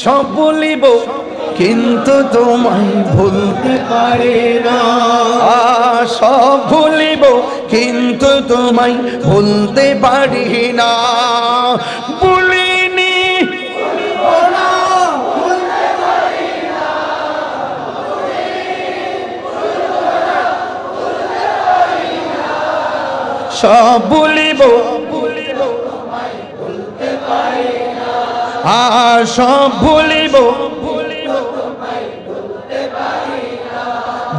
সব বলিব কিন্তু তোমায় ভুলতে পারি না। সব ভুলিব কিন্তু তোমায় ভুলতে পারি না। ভুলিনি সব ভুলিব সব ভুলিব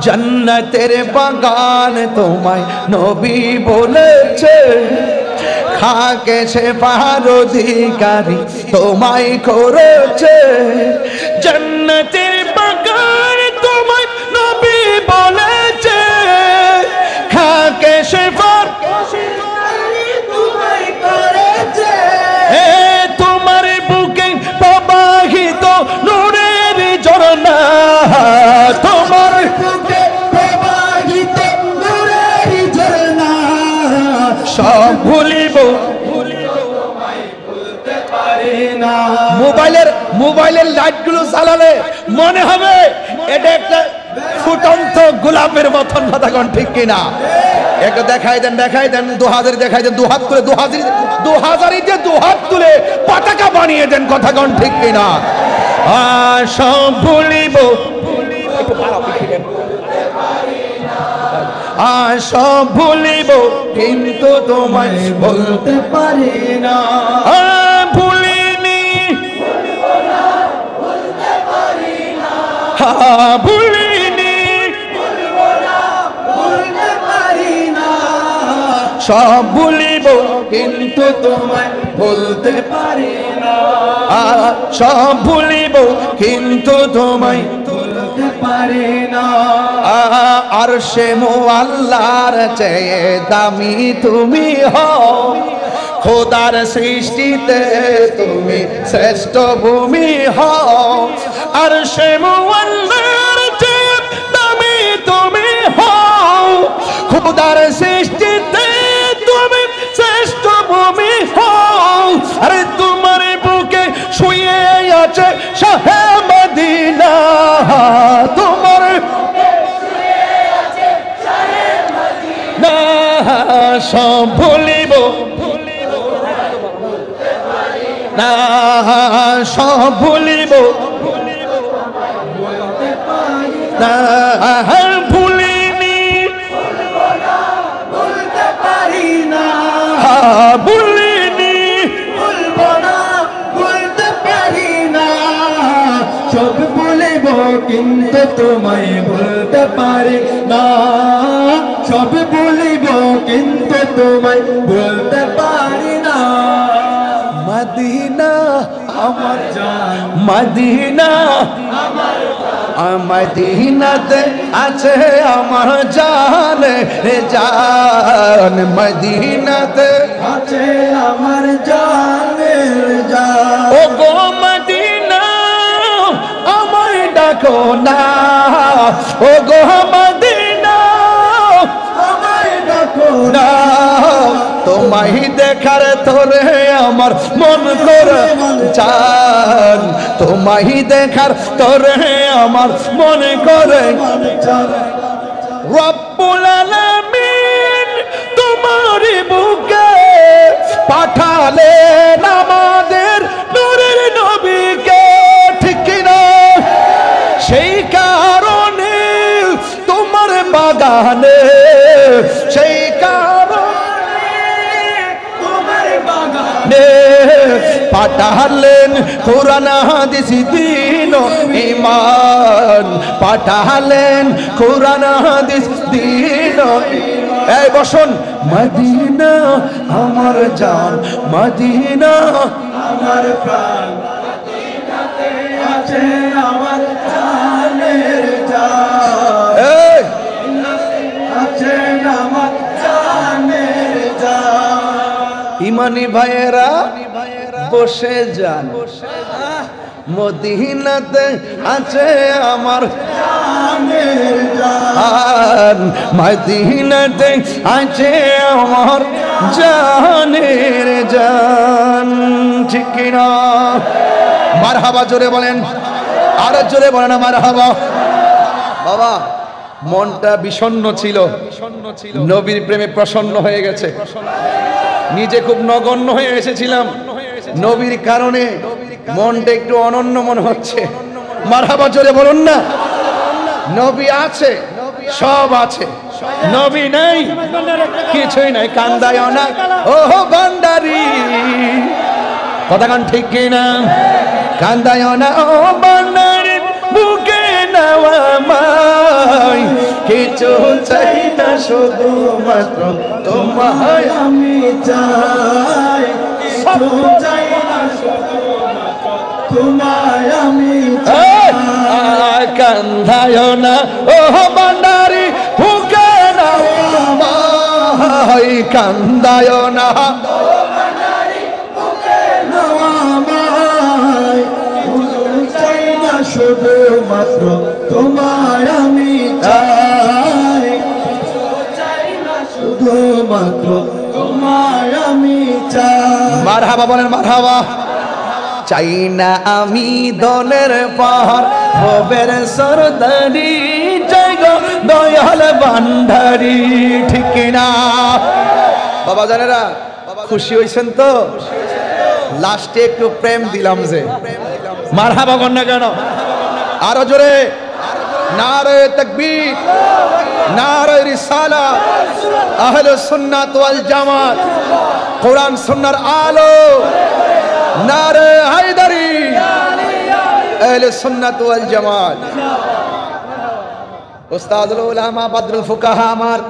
জান্নাতের বাগান তোমায় নবী বলেছে, খাকে সে পার অধিকারী তোমায় করেছে। জান্নাতের বাগান তোমায় নবী বলেছে, খাকে সে পার তোমায় করেছে। তোমার বুকে প্রবাহিত নূরের ঝরনা, তোমার বুকে প্রবাহিত নূরের ঝরনা। সব ভুলিব মোবাইলের লাইটগুলো জ্বালালে মনে হবে এটা একটা ফুটন্ত গোলাপের মতন। কথা কোন ঠিক কিনা? একটা দেখাই দেন 2000 দেখাই দেন, দুহাত তুলে 2000 দুহাত তুলে পতাকা বানিয়ে দেন। কথা কোন ঠিক কিনা? সব ভুলিব সব ভুলিব কিন্তু তোমায় বলতে পারি না। ভুলিনি ভুলিনি সব ভুলিব কিন্তু তোমায় বলতে পারি না। সব ভুলিব কিন্তু তোমায় বলতে পারি না। আরশে মুআল্লার চেয়ে দামি তুমি হও, খোদার সৃষ্টিতে তুমি শ্রেষ্ঠ ভূমি হও। আরশে মুআল্লার চেয়ে দামি তুমি হও, খোদার সৃষ্টিতে তুমি শ্রেষ্ঠ ভূমি হও। আরে তোমার বুকে শুয়ে আছে শাহে মদিনা, তোমার সব ভুলিব না, সব ভুলিব না। ভুলিনি বলতে পারি না, ভুলিনি বলতে পারি না। সব ভুলিব কিন্তু তোমায় বলতে পারি না। সব ভুলিব কিন্তু তোমায় বলতে পারি না। মদিনা আমার জান, মদিনা আমার মদিনাতে আছে আমার জান রে জান, মদিনাতে আছে আমার জান রে জান। ও গো মদিনা আমায় ডাকো না, ও গো মদিনা আমায় ডাকো না। তোমায় দেখার তোরে আমার মন করে চান, তোমায় দেখার তোরে আমার মন করে। রব্বুল আলামিন তোমার বুকে পাঠালেন আমাদের নূরের নবীকে, ঠিক কিনা? সেই কারণে তোমার বাগানে, সেই পাঠালেন কোরআন হাদিস দ্বীন ঈমান, পাঠালেন কোরআন হাদিস দ্বীন। এই বসুন। মদিনা আমার জান, মদিনা আমার প্রাণ, মদিনাতে আছে আমার জানের জান, এই আছে আমার জানের জান। ইমানি ভাইয়েরা বসে যান, মদিনাতে আছে আমার জানের জান, মদিনাতে আছে আমার জানের জান, ঠিক না? মারহাবা জোরে বলেন, আরো জোরে বলেন না মারহাবা। বাবা মনটা বিষণ্ণ ছিল, নবীর প্রেমে প্রসন্ন হয়ে গেছে। নিজে খুব নগণ্য হয়ে এসেছিলাম, নবীর কারণে মনটা একটু অনন্য মনে হচ্ছে। মারহাবা জোরে বলুন না। নবী আছে, সব আছে, নবী নাই কিছুই নাই। কান্দায় না ও ভান্ডারি, কথা কান ঠিক কিনা? কান্দায় না ও ভান্ডারি, বুকে নেওয়া মাই, কিছু চাই না শুধু মাত্র তোমায় আমি চাই। কিছু চাই না শুধু মাত্র তোমায় আমি চাই। কান্দায় না ও ভান্ডারি, বুকে নেওয়া মাই, কান্দায় না শুধু মাত্র তোমায় আমি চাই। শুধু মাত্র তোমায় আমি চাই। মারহাবা বলেন মারহাবা। চাই না আমি দলের পাহাড়, ভবের সরদারি, জয় গো দয়াল ভান্ডারি, ঠিক না বাবা? জানেরা খুশি হয়েছেন তো? লাস্টে একটু প্রেম দিলাম যে, মারহাবা বল না কেন? আরো জোরে নারে তাকবীর, নারে রিসালাত, আহলে সুন্নাত ওয়াল জামাত, কোরআন সুন্নাহর আলো, নারে হায়দারি, আহলে সুন্নাত ওয়াল জামাত। উস্তাদুল উলামা বদরুল ফুকাহা আমার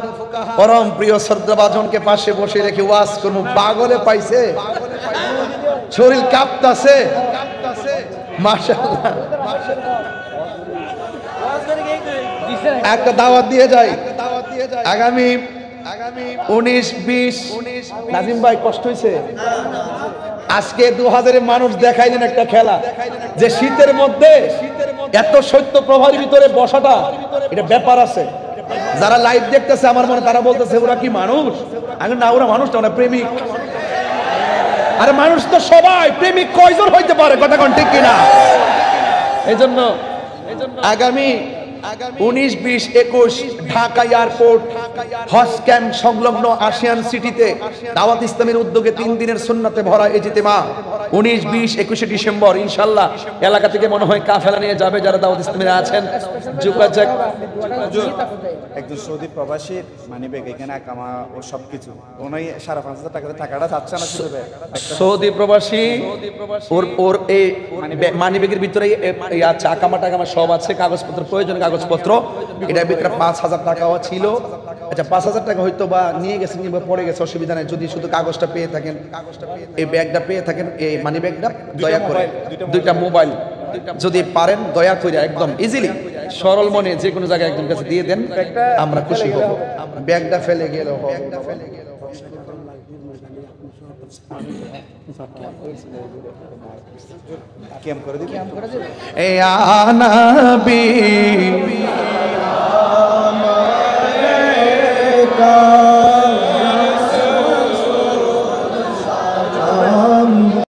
পরম প্রিয় শ্রদ্ধাভাজনকে পাশে বসে রেখে ওয়াজ করব, পাগলে পাইছে, শরীর কাঁপতাছে। মাশাআল্লাহ, একটা দাওয়াত দিয়ে যাই। আগামী 19-20 নাজিম ভাই কষ্ট হয়েছে আজকে 2000 মানুষ দেখাইলেন একটা খেলা, যে শীতের মধ্যে এত সত্য প্রভাবের ভিতরে বসাটা এটা ব্যাপার আছে। যারা লাইভ দেখতেছে আমার মনে, তারা বলতেছে ওরা কি মানুষ? আমি না, ওরা মানুষ না, ওরা প্রেমিক। আরে মানুষ তো সবাই, প্রেমিক কয়জন হইতে পারে? কথা কোন ঠিক কিনা? এই জন্য আগামী 19-20-21 ঢাকা এয়ারপোর্ট হজ ক্যাম্প সংলগ্ন আশিয়ান সিটিতে দাওয়াত ইসলামের উদ্যোগে 3 দিনের সুন্নাতে ভরা ইজতিমা 19-20-21 ডিসেম্বর ইনশাআল্লাহ। এলাকা থেকে মনে হয় কাফেলা নিয়ে যাবে যারা দাওয়াত ইসলামে আছেন। যোগাযোগ একজন সৌদি প্রবাসী মানিব্যাগ এখানে কামা ও সবকিছু, উনি 5,500 টাকা টাকাটা চাচ্ছে না শুধু সৌদি প্রবাসী, ওর এই মানিব্যাগের ভিতরে আচ্ছা আকামা টাকামা সব আছে, কাগজপত্র প্রয়োজন কাগজপত্র, এটার ভিতরে 5,000 টাকাও ছিল। আচ্ছা 5,000 টাকা হয়তো বা নিয়ে গেছেন কিংবা পড়ে গেছে, অসুবিধা নেই। যদি শুধু কাগজটা পেয়ে থাকেন, এই ব্যাগটা পেয়ে থাকেন, এই মানি ব্যাগটা, দয়া করে 2টা মোবাইল যদি পারেন দয়া করে একদম ইজিলি সরল মনে যে কোনো জায়গায় একজন কাছে দিয়ে দেন, আমরা খুশি হব। ব্যাগটা ফেলে গেল ক্যাম্প করে দিবি। এ আনাবি